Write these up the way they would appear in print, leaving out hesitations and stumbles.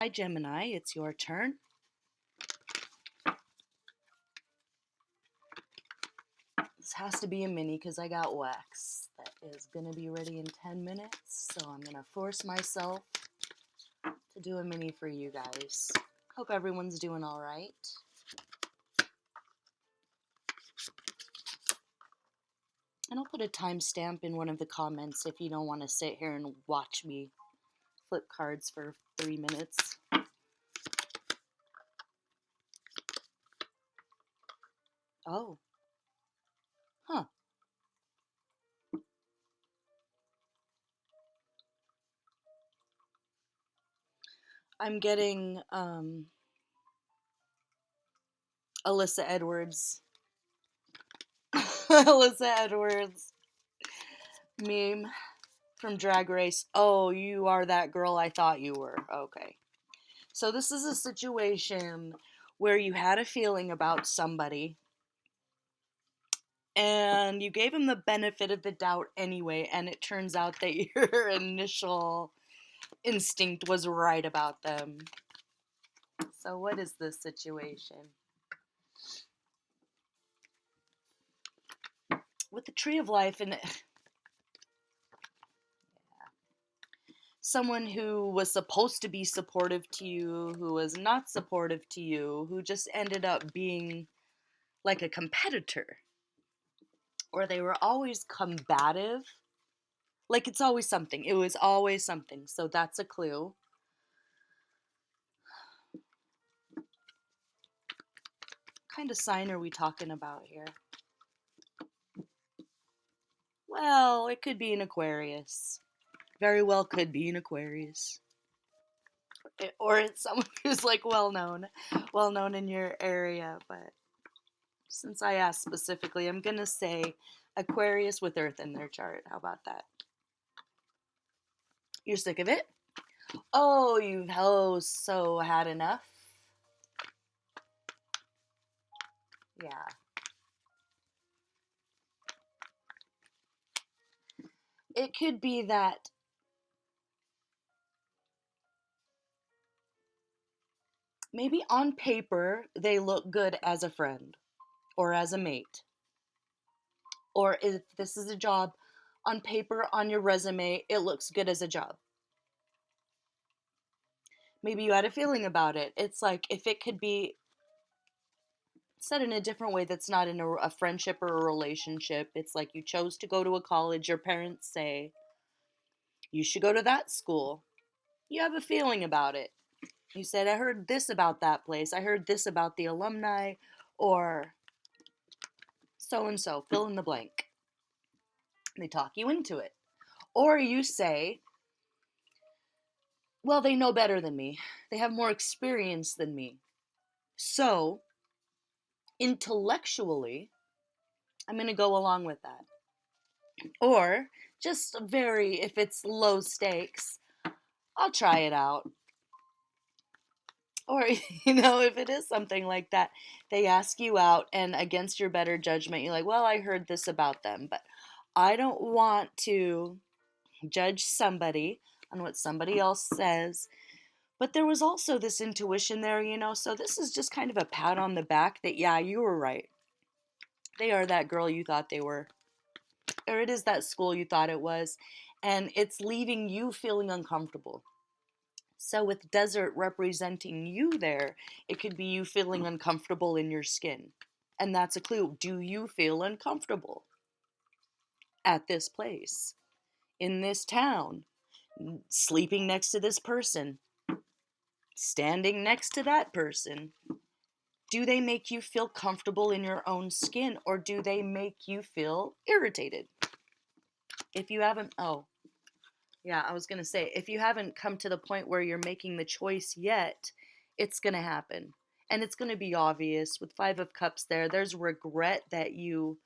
Hi, Gemini, it's your turn. This has to be a mini because I got wax that is going to be ready in 10 minutes. So I'm going to force myself to do a mini for you guys. Hope everyone's doing all right. And I'll put a timestamp in one of the comments if you don't want to sit here and watch me flip cards for 3 minutes. Oh. Huh. I'm getting Alyssa Edwards. Alyssa Edwards meme from Drag Race. Oh, you are that girl I thought you were. Okay. So this is a situation where you had a feeling about somebody and you gave them the benefit of the doubt anyway, and it turns out that your initial instinct was right about them. So what is this situation? With the Tree of Life, and someone who was supposed to be supportive to you, who was not supportive to you, who just ended up being like a competitor, or they were always combative. Like it's always something. It was always something. So that's a clue. What kind of sign are we talking about here? Well, it could be an Aquarius. Very well could be an Aquarius. Or it's someone who's like well known in your area. But since I asked specifically, I'm going to say Aquarius with Earth in their chart. How about that? You're sick of it? Oh, you've so had enough? Yeah. It could be that maybe on paper they look good as a friend or as a mate. Or if this is a job, on paper, on your resume, it looks good as a job. Maybe you had a feeling about it. It's like if it could be said in a different way that's not in a friendship or a relationship, it's like you chose to go to a college, your parents say, you should go to that school. You have a feeling about it. You said, I heard this about that place. I heard this about the alumni, or so and so, fill in the blank. They talk you into it. Or you say, well, they know better than me. They have more experience than me. So, intellectually, I'm going to go along with that. Or, just very, if it's low stakes, I'll try it out. Or, if it is something like that, they ask you out, and against your better judgment, you're like, well, I heard this about them, but I don't want to judge somebody on what somebody else says. But there was also this intuition there, so this is just kind of a pat on the back that, yeah, you were right. They are that girl you thought they were. Or it is that school you thought it was. And it's leaving you feeling uncomfortable. So with desert representing you there, it could be you feeling uncomfortable in your skin. And that's a clue. Do you feel uncomfortable at this place, in this town, sleeping next to this person, standing next to that person? Do they make you feel comfortable in your own skin, or do they make you feel irritated? If you haven't, I was going to say, if you haven't come to the point where you're making the choice yet, it's going to happen. And it's going to be obvious with 5 of Cups there. There's regret that you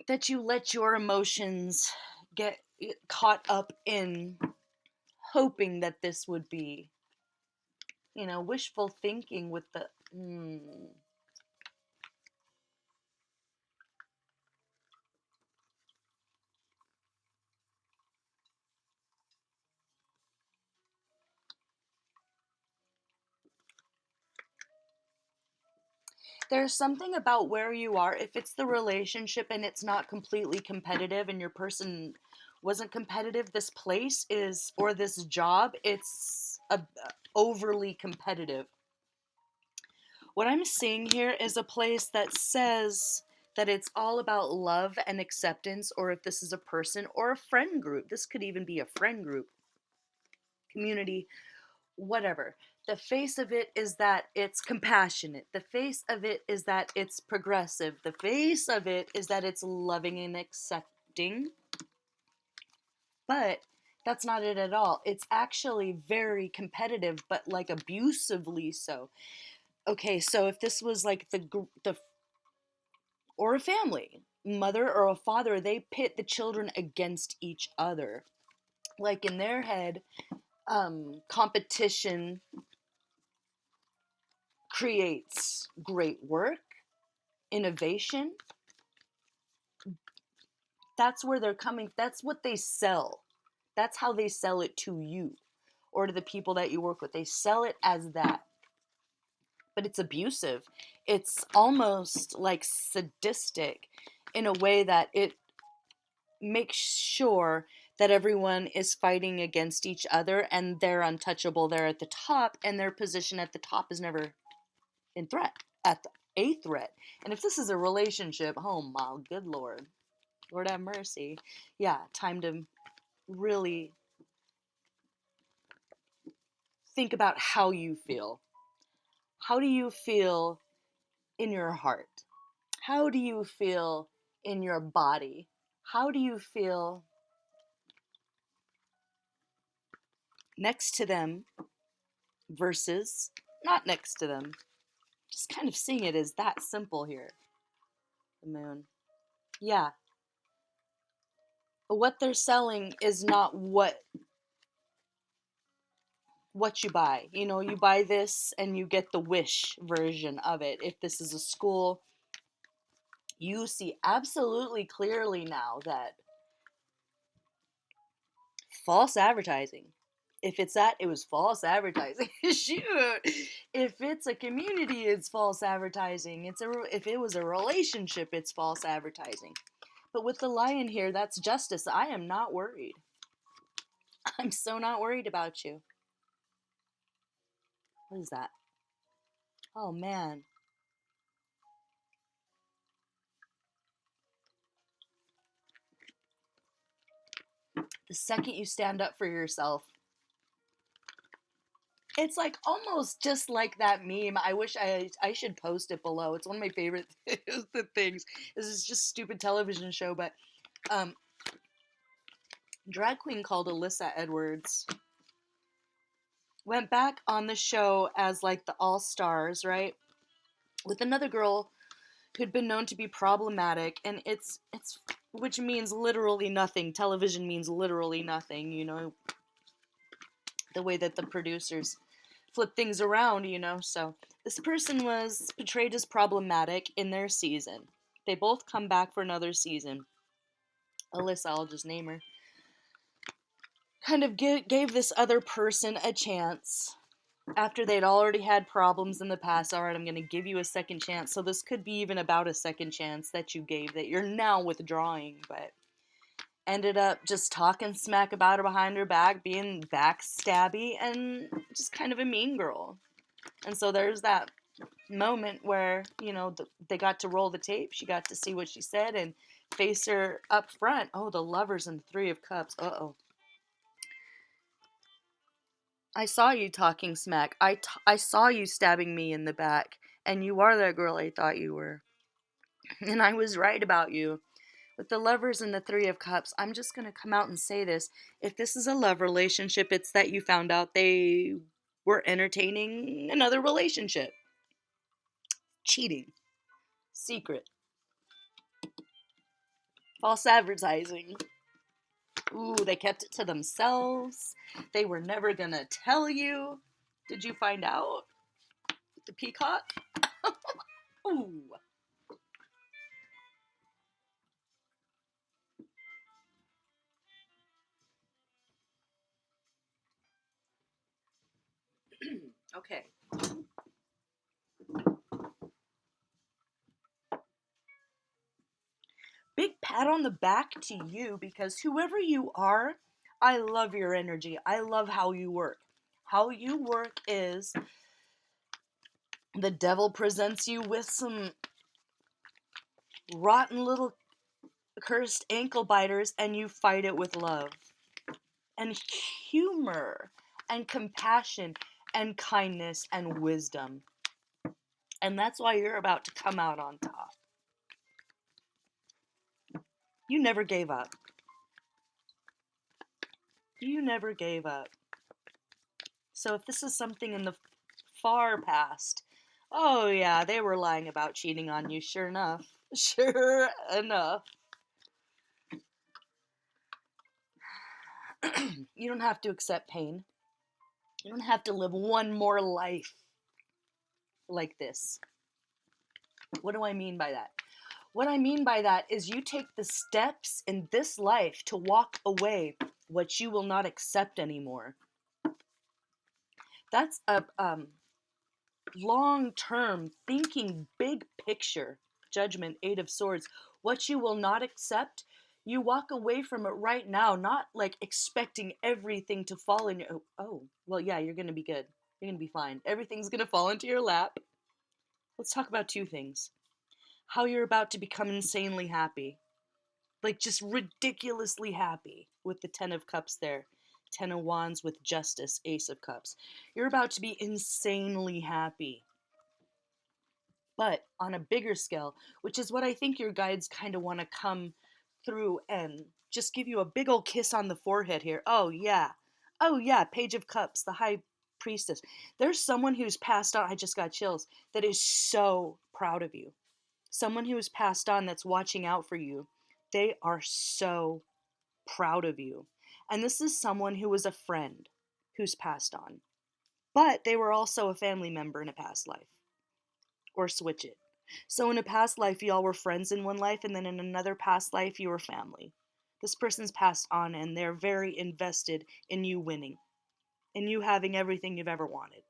let your emotions get caught up in hoping that this would be, wishful thinking with the There's something about where you are. If it's the relationship and it's not completely competitive and your person wasn't competitive, this place is, or this job, it's overly competitive. What I'm seeing here is a place that says that it's all about love and acceptance, or if this is a person or a friend group, this could even be a friend group, community, whatever. The face of it is that it's compassionate. The face of it is that it's progressive. The face of it is that it's loving and accepting. But that's not it at all. It's actually very competitive, but like abusively so. Okay, so if this was like the or a family, mother or a father, they pit the children against each other. Like in their head, competition creates great work, innovation. That's where they're coming. That's what they sell. That's how they sell it to you or to the people that you work with. They sell it as that. But it's abusive. It's almost like sadistic in a way that it makes sure that everyone is fighting against each other and they're untouchable. They're at the top, and their position at the top is never in threat, a threat. And if this is a relationship, oh my good Lord, Lord have mercy. Yeah, time to really think about how you feel. How do you feel in your heart? How do you feel in your body? How do you feel next to them versus not next to them? Just kind of seeing it as that simple here. The moon. Yeah. What they're selling is not what you buy. You know, you buy this and you get the wish version of it. If this is a school, you see absolutely clearly now that false advertising. If it's that, it was false advertising. Shoot. If it's a community, it's false advertising. If it was a relationship, it's false advertising. But with the lion here, that's justice. I am not worried. I'm so not worried about you. What is that? Oh man. The second you stand up for yourself, it's like almost just like that meme. I wish I should post it below. It's one of my favorite things. This is just a stupid television show, but um, drag queen called Alyssa Edwards went back on the show as like the all stars, right? With another girl who'd been known to be problematic, and it's which means literally nothing. Television means literally nothing, you know, the way that the producers flip things around, you know. So this person was portrayed as problematic in their season. They both come back for another season. Alyssa, I'll just name her, kind of gave this other person a chance after they'd already had problems in the past. All right, I'm going to give you a second chance. So this could be even about a second chance that you gave that you're now withdrawing, but ended up just talking smack about her behind her back, being backstabby, and just kind of a mean girl. And so there's that moment where, you know, they got to roll the tape. She got to see what she said and face her up front. Oh, the lovers and the Three of Cups. Uh-oh. I saw you talking smack. I saw you stabbing me in the back. And you are that girl I thought you were. And I was right about you. With the lovers and the Three of Cups, I'm just going to come out and say this. If this is a love relationship, it's that you found out they were entertaining another relationship. Cheating. Secret. False advertising. Ooh, they kept it to themselves. They were never going to tell you. Did you find out? The peacock? Ooh. Okay. pat on the back to you, because whoever you are, I love your energy. I love how you work. How you work is the devil presents you with some rotten little cursed ankle biters, and you fight it with love and humor and compassion and kindness and wisdom. And that's why you're about to come out on top. You never gave up. You never gave up. So if this is something in the far past, oh yeah, they were lying about cheating on you, sure enough. Sure enough. You don't have to accept pain. You don't have to live one more life like this. What do I mean by that? What I mean by that is you take the steps in this life to walk away what you will not accept anymore. That's a long-term thinking, big picture judgment, 8 of Swords. What you will not accept, you walk away from it right now, not like expecting everything to fall in your, well, yeah, you're gonna be good, you're gonna be fine, everything's gonna fall into your lap. Let's talk about 2 things. How you're about to become insanely happy, like just ridiculously happy, with the 10 of Cups there, 10 of Wands with Justice, Ace of Cups. You're about to be insanely happy, but on a bigger scale, which is what I think your guides kind of want to come through and just give you a big old kiss on the forehead here. Oh yeah, Page of Cups, the High Priestess. There's someone who's passed on, I just got chills, that is so proud of you. Someone who has passed on that's watching out for you. They are so proud of you. And this is someone who was a friend who's passed on, but they were also a family member in a past life. Or switch it. So in a past life, y'all were friends in one life, and then in another past life, you were family. This person's passed on, and they're very invested in you winning, in you having everything you've ever wanted.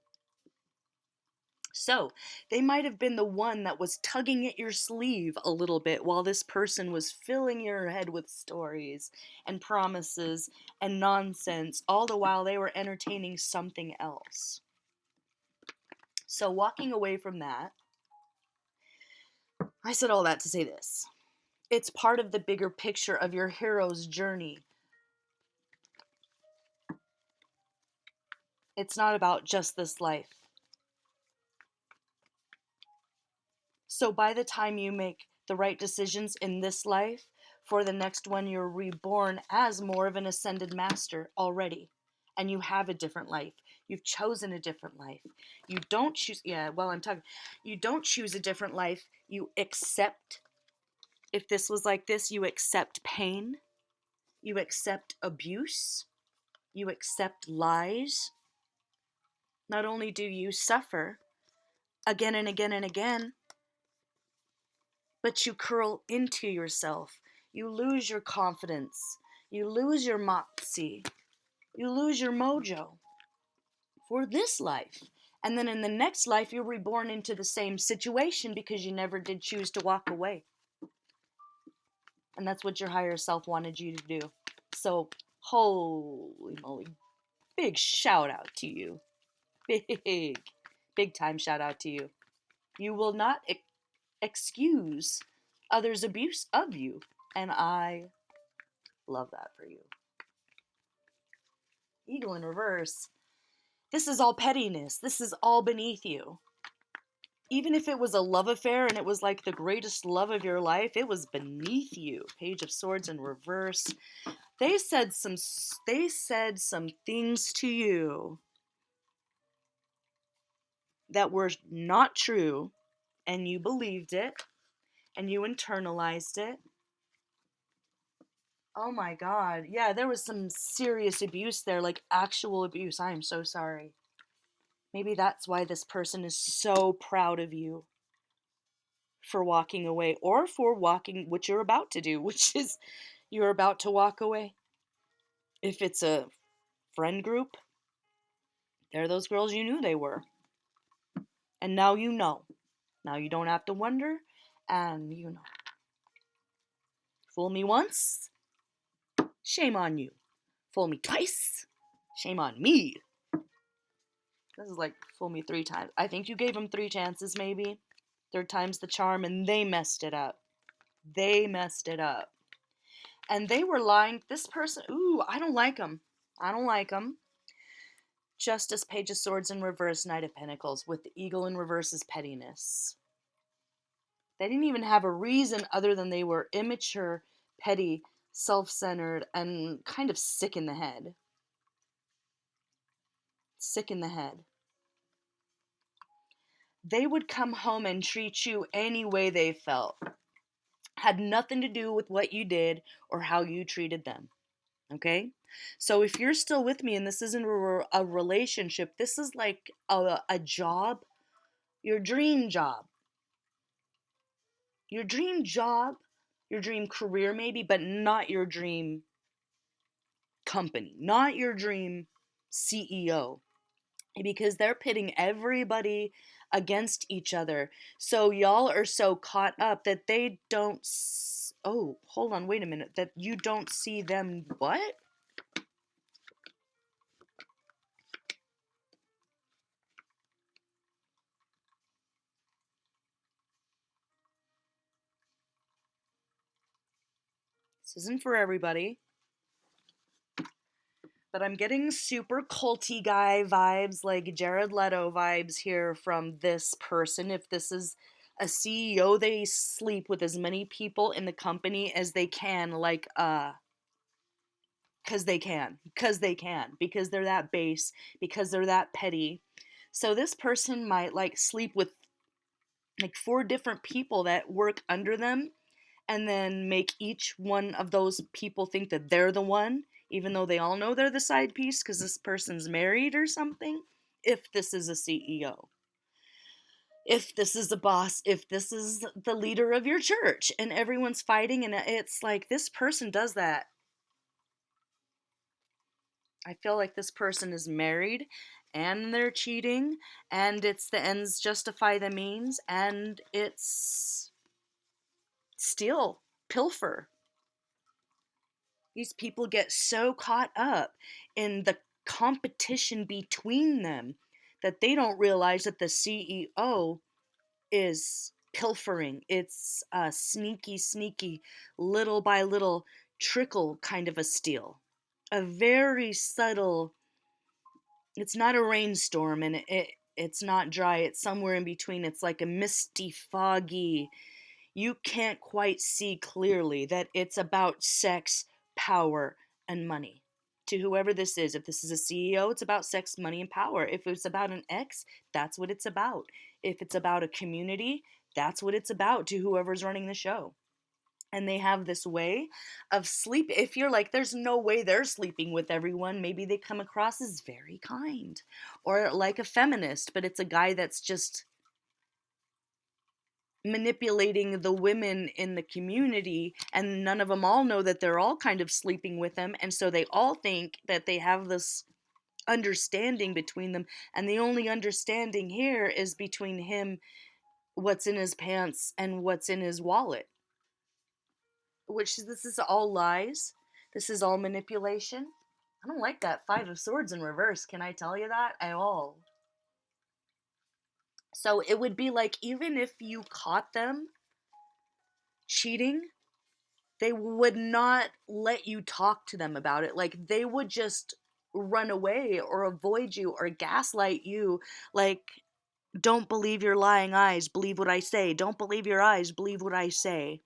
So they might have been the one that was tugging at your sleeve a little bit while this person was filling your head with stories and promises and nonsense, all the while they were entertaining something else. So walking away from that, I said all that to say this. It's part of the bigger picture of your hero's journey. It's not about just this life. So by the time you make the right decisions in this life, for the next one, you're reborn as more of an ascended master already. And you have a different life. You've chosen a different life. You don't choose, you don't choose a different life. You accept, if this was like this, you accept pain. You accept abuse. You accept lies. Not only do you suffer again and again and again, but you curl into yourself. You lose your confidence. You lose your moxie. You lose your mojo for this life. And then in the next life, you're reborn into the same situation because you never did choose to walk away. And that's what your higher self wanted you to do. So, holy moly, big shout out to you. Big time shout out to you. You will not excuse others' abuse of you. And I love that for you. Eagle in reverse. This is all pettiness. This is all beneath you. Even if it was a love affair and it was like the greatest love of your life, it was beneath you. Page of Swords in reverse. They said some things to you that were not true, and you believed it, and you internalized it. Oh my God. Yeah, there was some serious abuse there, like actual abuse. I am so sorry. Maybe that's why this person is so proud of you for walking away, or for walking what you're about to do, which is you're about to walk away. If it's a friend group, they're those girls you knew they were. And now you know. Now you don't have to wonder, and you know. Fool me once, shame on you. Fool me twice, shame on me. This is like fool me 3 times. I think you gave them 3 chances, maybe. 3rd time's the charm, and they messed it up. They messed it up. And they were lying. This person, ooh, I don't like them. I don't like them. Justice, Page of Swords in reverse, Knight of Pentacles, with the Eagle in reverse is pettiness. They didn't even have a reason other than they were immature, petty, self-centered, and kind of sick in the head. Sick in the head. They would come home and treat you any way they felt. Had nothing to do with what you did or how you treated them. Okay? So if you're still with me and this isn't a relationship, this is like a job, your dream job. Your dream job, your dream career maybe, but not your dream company, not your dream CEO. Because they're pitting everybody against each other. So y'all are so caught up that they don't... Oh, hold on, wait a minute. That you don't see them... What? This isn't for everybody. But I'm getting super culty guy vibes, like Jared Leto vibes here from this person. If this is a CEO, they sleep with as many people in the company as they can, like, because they can. Because they're that base, because they're that petty. So this person might, like, sleep with, like, 4 different people that work under them, and then make each one of those people think that they're the one, even though they all know they're the side piece because this person's married or something. If this is a CEO, if this is a boss, if this is the leader of your church, and everyone's fighting, and it's like this person does that. I feel like this person is married and they're cheating, and it's the ends justify the means, and it's steal, pilfer. These people get so caught up in the competition between them that they don't realize that the CEO is pilfering. It's a sneaky, little by little trickle kind of a steal. A very subtle, it's not a rainstorm, and it's not dry. It's somewhere in between. It's like a misty, foggy, you can't quite see clearly that it's about sex, power, and money. To whoever this is, if this is a CEO, it's about sex, money, and power. If it's about an ex, that's what it's about. If it's about a community, that's what it's about to whoever's running the show. And they have this way of sleep. If you're like, there's no way they're sleeping with everyone, maybe they come across as very kind or like a feminist, but it's a guy that's just manipulating the women in the community, and none of them all know that they're all kind of sleeping with him, and so they all think that they have this understanding between them, and the only understanding here is between him, what's in his pants and what's in his wallet, which this is all lies. This is all manipulation. I don't like that 5 of Swords in reverse, can I tell you that at all? So it would be like, even if you caught them cheating, they would not let you talk to them about it. Like, they would just run away or avoid you or gaslight you. Like, don't believe your lying eyes, believe what I say. Don't believe your eyes, believe what I say.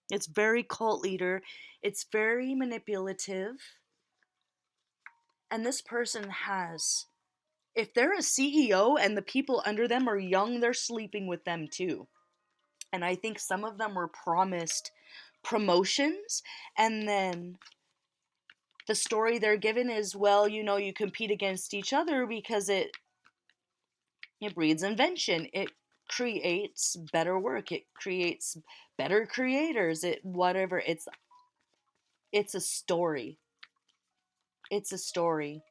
It's very cult leader. It's very manipulative. And this person has, if they're a CEO and the people under them are young, they're sleeping with them too. And I think some of them were promised promotions, and then the story they're given is, well, you compete against each other because it breeds invention. It creates better work. It creates better creators. It's a story. It's a story.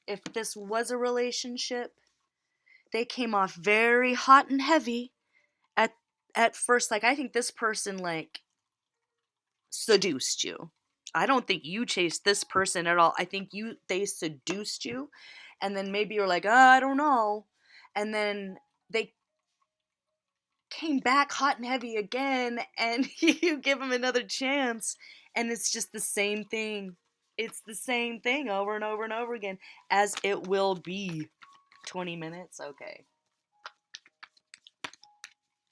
If this was a relationship, they came off very hot and heavy at first. Like, I think this person, like, seduced you. I don't think you chased this person at all. I think they seduced you, and then maybe you're like, I don't know. And then they came back hot and heavy again, and you give them another chance, and it's just the same thing. It's the same thing over and over and over again, as it will be. 20 minutes? Okay.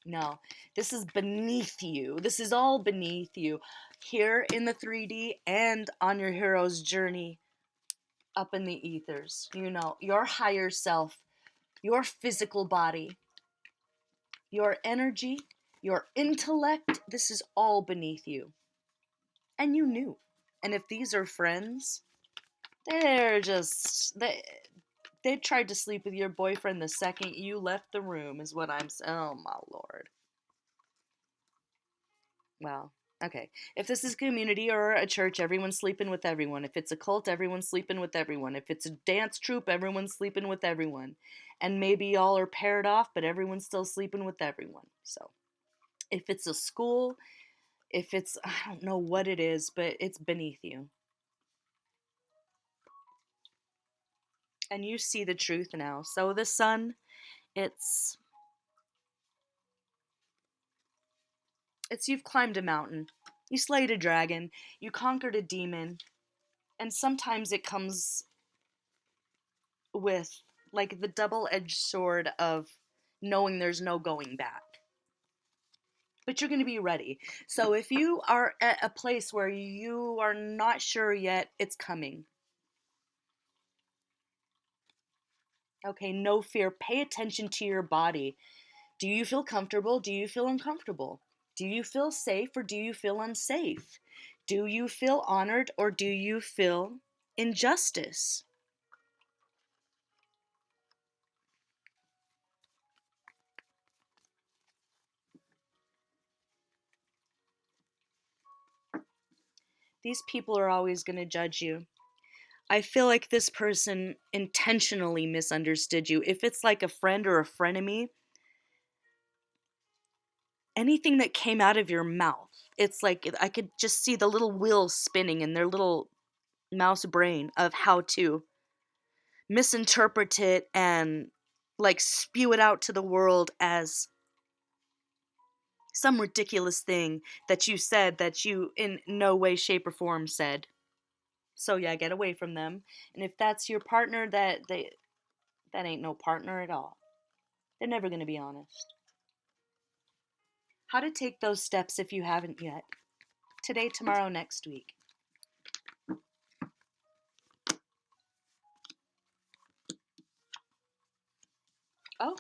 No, this is beneath you. This is all beneath you. Here in the 3D and on your hero's journey up in the ethers. You know, your higher self, your physical body, your energy, your intellect, this is all beneath you. And you knew. And if these are friends, they're just they tried to sleep with your boyfriend the second you left the room is what I'm saying. Oh my lord. Well, okay. If this is a community or a church, everyone's sleeping with everyone. If it's a cult, everyone's sleeping with everyone. If it's a dance troupe, everyone's sleeping with everyone. And maybe y'all are paired off, but everyone's still sleeping with everyone. So, if it's a school, if it's, I don't know what it is, but it's beneath you. And you see the truth now. So, the sun, it's you've climbed a mountain. You slayed a dragon. You conquered a demon. And sometimes it comes with like the double-edged sword of knowing there's no going back. But you're going to be ready. So if you are at a place where you are not sure yet, it's coming. Okay, no fear. Pay attention to your body. Do you feel comfortable? Do you feel uncomfortable? Do you feel safe or do you feel unsafe? Do you feel honored or do you feel injustice? These people are always going to judge you. I feel like this person intentionally misunderstood you. If it's like a friend or a frenemy, anything that came out of your mouth, it's like I could just see the little wheels spinning in their little mouse brain of how to misinterpret it and like spew it out to the world as some ridiculous thing that you said that you in no way, shape, or form said. So yeah, get away from them. And if that's your partner, that ain't no partner at all. They're never going to be honest. How to take those steps if you haven't yet. Today, tomorrow, next week. Oh.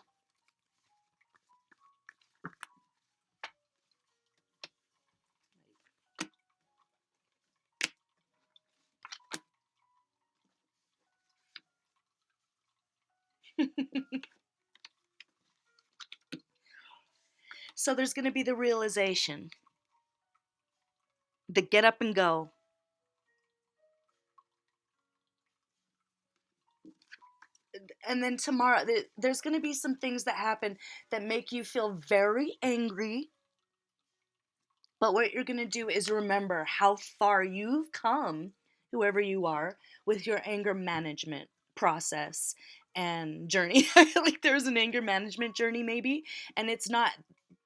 So there's going to be the realization, the get up and go. And then tomorrow, there's going to be some things that happen that make you feel very angry. But what you're going to do is remember how far you've come, whoever you are, with your anger management process and journey. I feel like there's an anger management journey, maybe, and it's not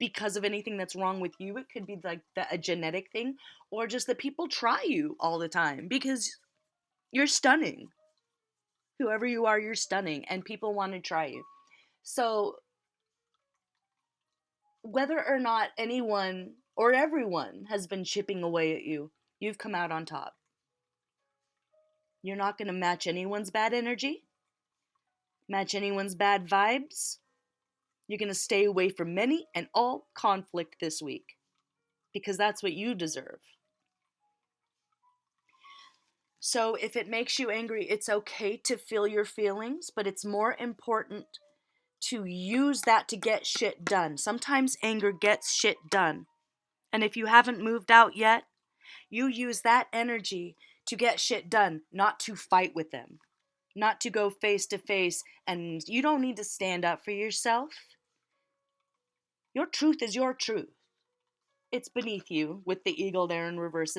because of anything that's wrong with you. It could be like a genetic thing, or just that people try you all the time because you're stunning. Whoever you are, you're stunning, and people want to try you. So, whether or not anyone or everyone has been chipping away at you, you've come out on top. You're not going to match anyone's bad energy, match anyone's bad vibes. You're going to stay away from any and all conflict this week because that's what you deserve. So if it makes you angry, it's okay to feel your feelings, but it's more important to use that to get shit done. Sometimes anger gets shit done. And if you haven't moved out yet, you use that energy to get shit done, not to fight with them, not to go face to face. And you don't need to stand up for yourself. Your truth is your truth. It's beneath you with the eagle there in reverse.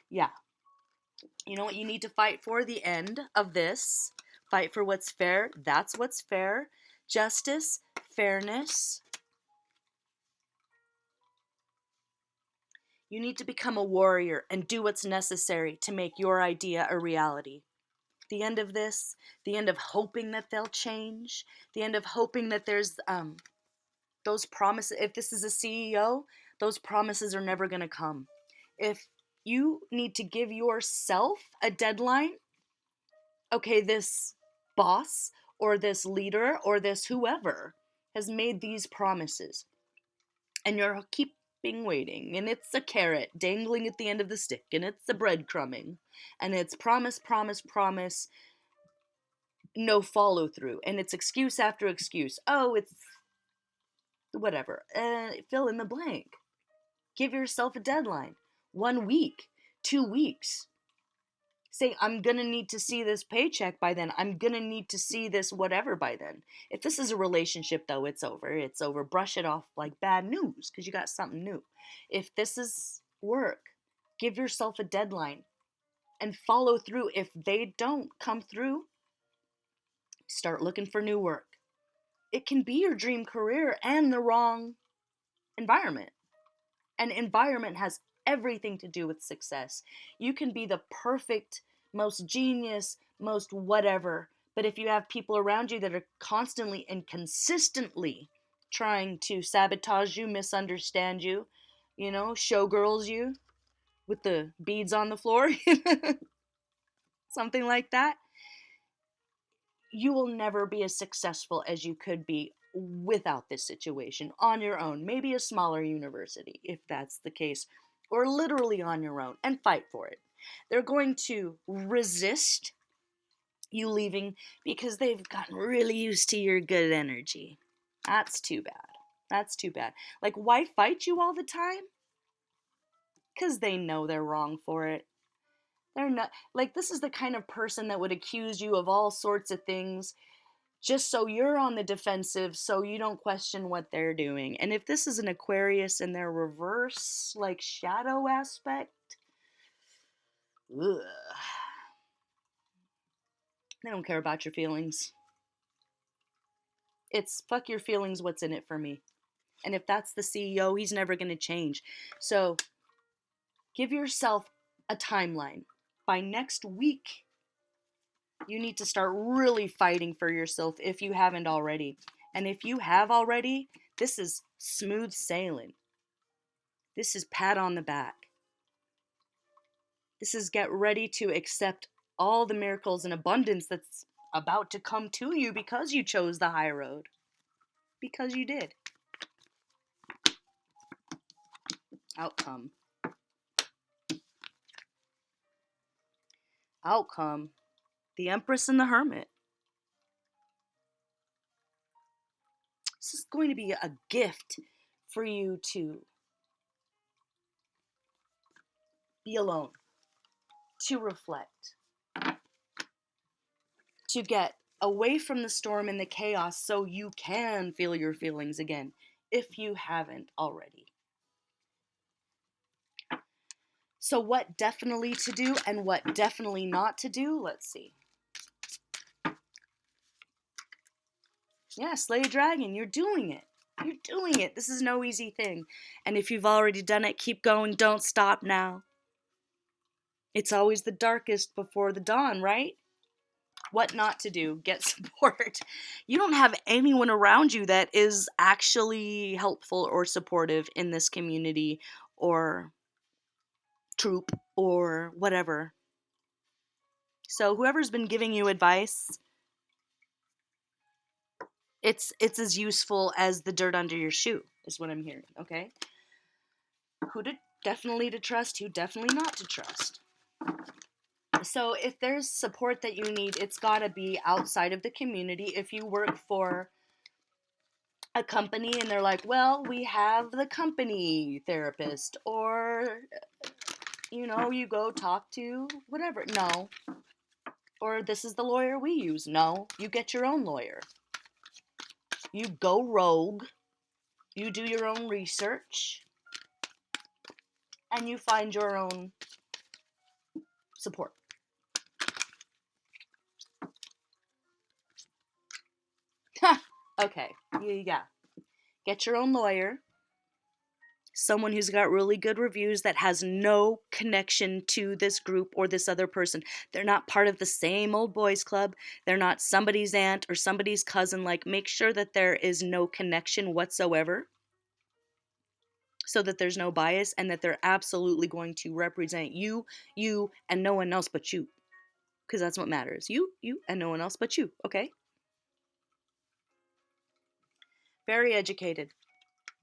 Yeah. You know what you need to fight for? The end of this. Fight for what's fair. That's what's fair. Justice, fairness. You need to become a warrior and do what's necessary to make your idea a reality. The end of this, the end of hoping that they'll change, the end of hoping that there's those promises. If this is a CEO, those promises are never going to come. If you need to give yourself a deadline, okay, this boss or this leader or this whoever has made these promises, and you're keeping waiting, and it's a carrot dangling at the end of the stick, and it's a breadcrumbing, and it's promise, promise, promise, no follow through, and it's excuse after excuse. Oh, it's whatever. Fill in the blank. Give yourself a deadline. 1 week, 2 weeks. Say, I'm gonna need to see this paycheck by then. I'm gonna need to see this whatever by then. If this is a relationship, though, it's over. It's over. Brush it off like bad news because you got something new. If this is work, give yourself a deadline and follow through. If they don't come through, start looking for new work. It can be your dream career and the wrong environment. And environment has everything to do with success. You can be the perfect, most genius, most whatever, but if you have people around you that are constantly and consistently trying to sabotage you, misunderstand you, showgirls you with the beads on the floor, something like that, you will never be as successful as you could be without this situation on your own. Maybe a smaller university, if that's the case, or literally on your own, and fight for it. They're going to resist you leaving because they've gotten really used to your good energy. That's too bad. That's too bad. Like, why fight you all the time? Because they know they're wrong for it. They're not, like, this is the kind of person that would accuse you of all sorts of things just so you're on the defensive, so you don't question what they're doing. And if this is an Aquarius in their reverse, like, shadow aspect, ugh, they don't care about your feelings. It's fuck your feelings, what's in it for me. And if that's the CEO, he's never going to change. So give yourself a timeline. By next week, you need to start really fighting for yourself if you haven't already. And if you have already, this is smooth sailing. This is pat on the back. This is get ready to accept all the miracles and abundance that's about to come to you because you chose the high road. Because you did. Outcome. Outcome. The Empress and the Hermit. This is going to be a gift for you to be alone, to reflect, to get away from the storm and the chaos so you can feel your feelings again, if you haven't already. So what definitely to do and what definitely not to do, let's see. Yeah, slay a dragon, you're doing it. You're doing it. This is no easy thing. And if you've already done it, keep going, don't stop now. It's always the darkest before the dawn, right? What not to do, get support. You don't have anyone around you that is actually helpful or supportive in this community or troop or whatever. So whoever's been giving you advice, it's as useful as the dirt under your shoe, is what I'm hearing, okay? Who to definitely to trust, who definitely not to trust. So if there's support that you need, it's got to be outside of the community. If you work for a company and they're like, well, we have the company therapist, or, you go talk to whatever. No. Or this is the lawyer we use. No. You get your own lawyer. You go rogue. You do your own research. and you find your own support. Okay, yeah. Get your own lawyer. Someone who's got really good reviews that has no connection to this group or this other person. They're not part of the same old boys club. They're not somebody's aunt or somebody's cousin. Like, make sure that there is no connection whatsoever so that there's no bias and that they're absolutely going to represent you, and no one else but you. Because that's what matters. You, and no one else but you, okay? Very educated.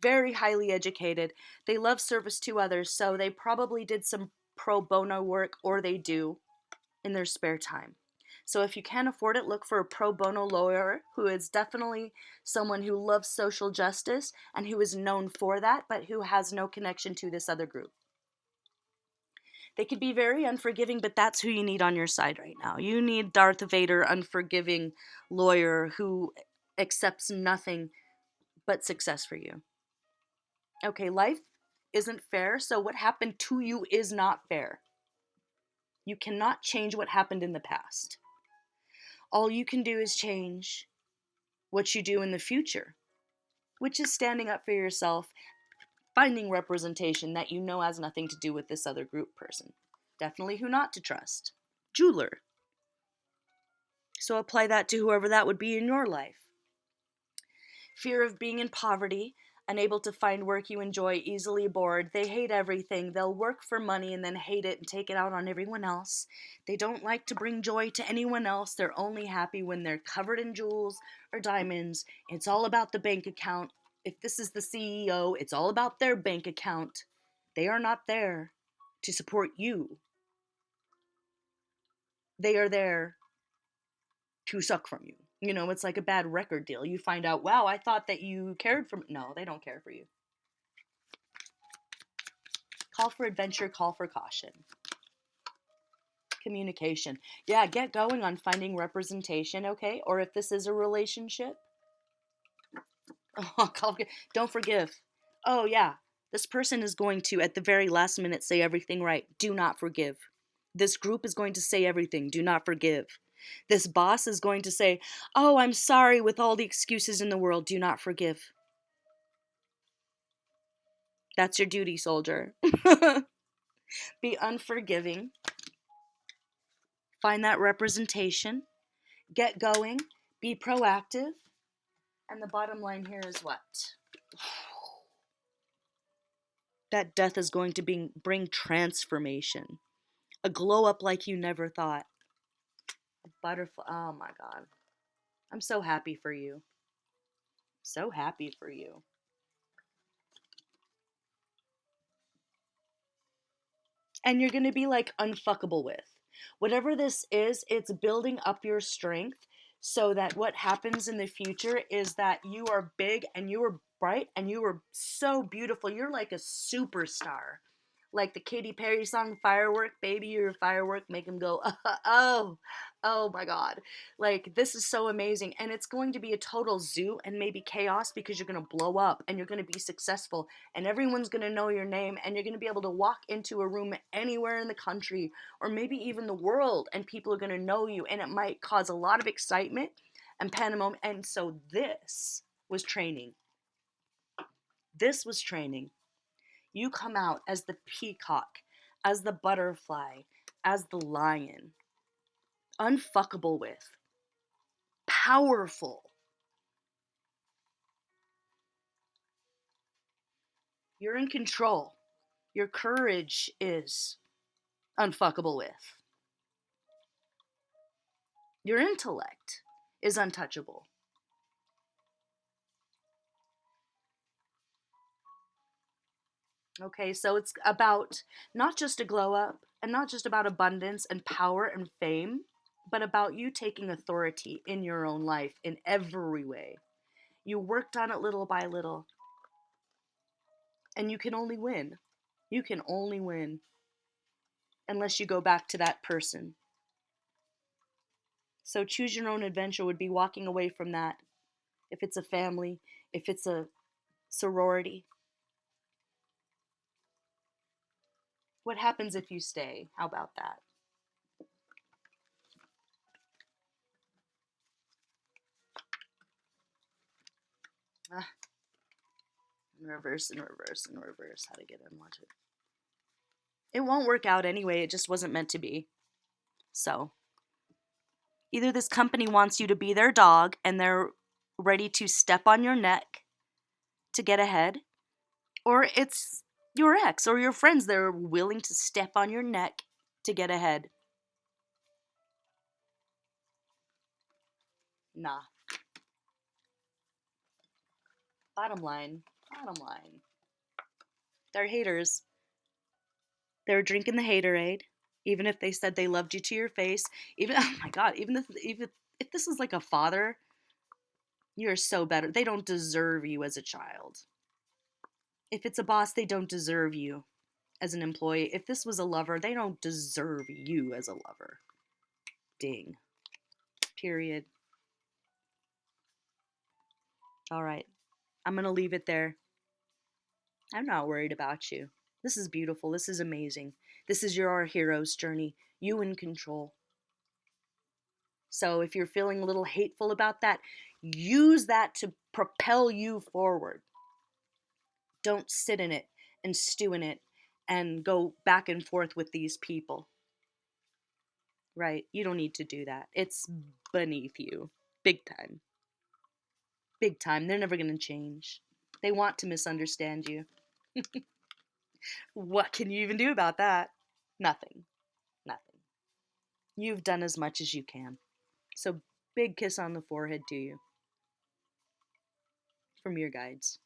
Very highly educated. They love service to others, so they probably did some pro bono work, or they do in their spare time. So if you can't afford it, look for a pro bono lawyer who is definitely someone who loves social justice and who is known for that, but who has no connection to this other group. They could be very unforgiving, but that's who you need on your side right now. You need Darth Vader, unforgiving lawyer who accepts nothing but success for you. Okay, life isn't fair, so what happened to you is not fair. You cannot change what happened in the past. All you can do is change what you do in the future, which is standing up for yourself, finding representation that you know has nothing to do with this other group person. Definitely who not to trust. Jeweler. So apply that to whoever that would be in your life. Fear of being in poverty, unable to find work you enjoy, easily bored. They hate everything. They'll work for money and then hate it and take it out on everyone else. They don't like to bring joy to anyone else. They're only happy when they're covered in jewels or diamonds. It's all about the bank account. If this is the CEO, it's all about their bank account. They are not there to support you. They are there to suck from you. You know, it's like a bad record deal. You find out, wow, I thought that you cared for me. No, they don't care for you. Call for adventure, call for caution. Communication. Yeah, get going on finding representation, okay? Or if this is a relationship, don't forgive. Oh, yeah, this person is going to, at the very last minute, say everything right. Do not forgive. This group is going to say everything. Do not forgive. This boss is going to say, oh, I'm sorry, with all the excuses in the world. Do not forgive. That's your duty, soldier. Be unforgiving. Find that representation. Get going. Be proactive. And the bottom line here is what? That death is going to bring transformation. A glow up like you never thought. A butterfly. Oh my God. I'm so happy for you. So happy for you. And you're going to be like unfuckable with. Whatever this is, it's building up your strength so that what happens in the future is that you are big and you are bright and you are so beautiful. You're like a superstar. Like the Katy Perry song Firework, baby, you're a firework, make them go, oh, oh my God. Like, this is so amazing. And it's going to be a total zoo and maybe chaos because you're going to blow up and you're going to be successful and everyone's going to know your name and you're going to be able to walk into a room anywhere in the country or maybe even the world and people are going to know you and it might cause a lot of excitement and pandemonium. And so this was training. This was training. You come out as the peacock, as the butterfly, as the lion. Unfuckable with. Powerful. You're in control. Your courage is unfuckable with. Your intellect is untouchable. Okay, so it's about not just a glow up and not just about abundance and power and fame, but about you taking authority in your own life in every way. You worked on it little by little, and you can only win. You can only win unless you go back to that person. So choose your own adventure would be walking away from that. If it's a family, if it's a sorority, What happens if you stay? How about that? Ah, in reverse, in reverse, in reverse. How to get in, watch it. It won't work out anyway. It just wasn't meant to be. So, either this company wants you to be their dog and they're ready to step on your neck to get ahead, or it's your ex or your friends that are willing to step on your neck to get ahead. Nah. Bottom line, bottom line. They're haters. They're drinking the haterade, even if they said they loved you to your face. Even, oh my God, even if this is like a father, you're so better. They don't deserve you as a child. If it's a boss, they don't deserve you as an employee. If this was a lover, they don't deserve you as a lover. Ding. Period. All right. I'm going to leave it there. I'm not worried about you. This is beautiful. This is amazing. This is your hero's journey. You in control. So if you're feeling a little hateful about that, use that to propel you forward. Don't sit in it and stew in it and go back and forth with these people. Right? You don't need to do that. It's beneath you. Big time. Big time. They're never going to change. They want to misunderstand you. What can you even do about that? Nothing. Nothing. You've done as much as you can. So, big kiss on the forehead to you from your guides.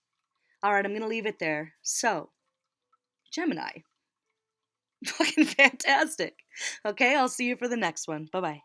All right, I'm going to leave it there. So, Gemini. Fucking fantastic. Okay, I'll see you for the next one. Bye bye.